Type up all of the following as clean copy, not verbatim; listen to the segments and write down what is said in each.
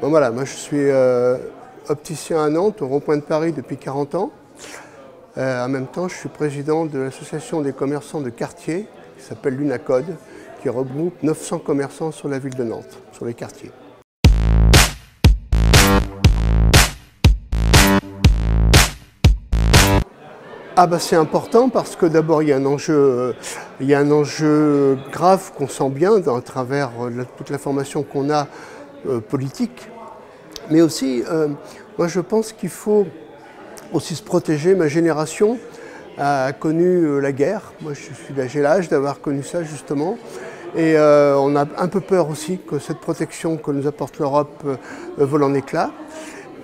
Bon, voilà, moi je suis opticien à Nantes, au rond-point de Paris depuis 40 ans. En même temps, je suis président de l'association des commerçants de quartier, qui s'appelle l'UNACODE, qui regroupe 900 commerçants sur la ville de Nantes, sur les quartiers. Ah bah c'est important parce que d'abord il y a un enjeu grave qu'on sent bien à travers toute la formation qu'on a politique. Mais aussi, moi je pense qu'il faut aussi se protéger. Ma génération a connu la guerre. Moi j'ai l'âge d'avoir connu ça justement. Et on a un peu peur aussi que cette protection que nous apporte l'Europe vole en éclats.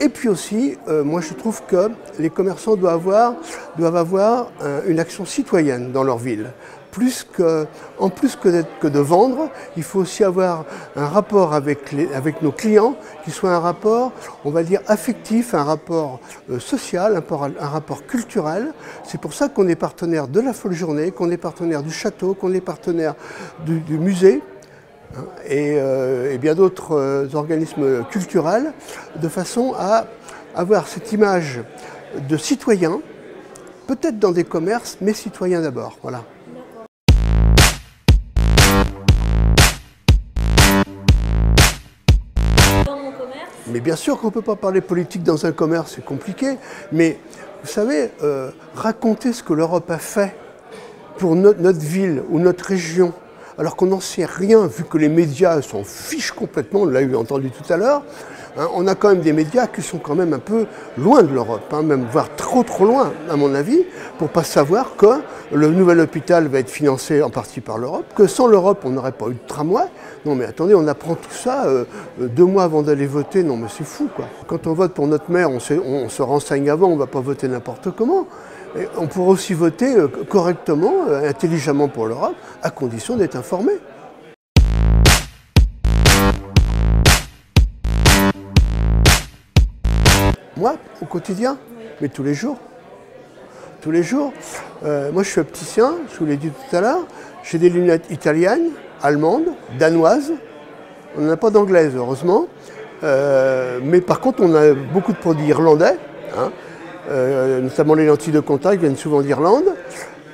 Et puis aussi, moi je trouve que les commerçants doivent avoir une action citoyenne dans leur ville. En plus que de vendre, il faut aussi avoir un rapport avec nos clients qui soit un rapport, on va dire, affectif, un rapport social, un rapport culturel. C'est pour ça qu'on est partenaire de la Folle Journée, qu'on est partenaire du château, qu'on est partenaire du musée. Et bien d'autres organismes culturels, de façon à avoir cette image de citoyen, peut-être dans des commerces, mais citoyen d'abord. Voilà. Dans mon commerce. Mais bien sûr qu'on ne peut pas parler politique dans un commerce, c'est compliqué, mais vous savez, raconter ce que l'Europe a fait pour notre ville ou notre région, alors qu'on n'en sait rien, vu que les médias s'en fichent complètement, on l'a entendu tout à l'heure, hein, on a quand même des médias qui sont quand même un peu loin de l'Europe, hein, même voire trop loin, à mon avis, pour ne pas savoir que le nouvel hôpital va être financé en partie par l'Europe, que sans l'Europe, on n'aurait pas eu de tramway. Non mais attendez, on apprend tout ça 2 mois avant d'aller voter, non mais c'est fou quoi. Quand on vote pour notre maire, on se renseigne avant, on ne va pas voter n'importe comment. Et on pourra aussi voter correctement, intelligemment pour l'Europe, à condition d'être informé. Moi, au quotidien, mais tous les jours. Tous les jours. Moi, je suis opticien, je vous l'ai dit tout à l'heure. J'ai des lunettes italiennes, allemandes, danoises. On n'en a pas d'anglaises, heureusement. Mais par contre, on a beaucoup de produits irlandais. Hein. Notamment les lentilles de contact viennent souvent d'Irlande.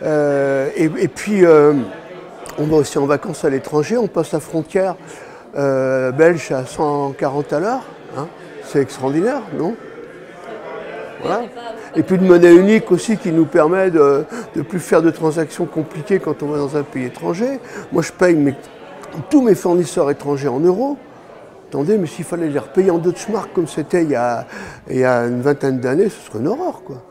Et puis, on va aussi en vacances à l'étranger, on passe la frontière belge à 140 à l'heure. Hein. C'est extraordinaire, non? Voilà. Et puis une monnaie unique aussi qui nous permet de ne plus faire de transactions compliquées quand on va dans un pays étranger. Moi, je paye tous mes fournisseurs étrangers en euros. Attendez, mais s'il fallait les repayer en Deutschmark comme c'était il y a une vingtaine d'années, ce serait une horreur, quoi.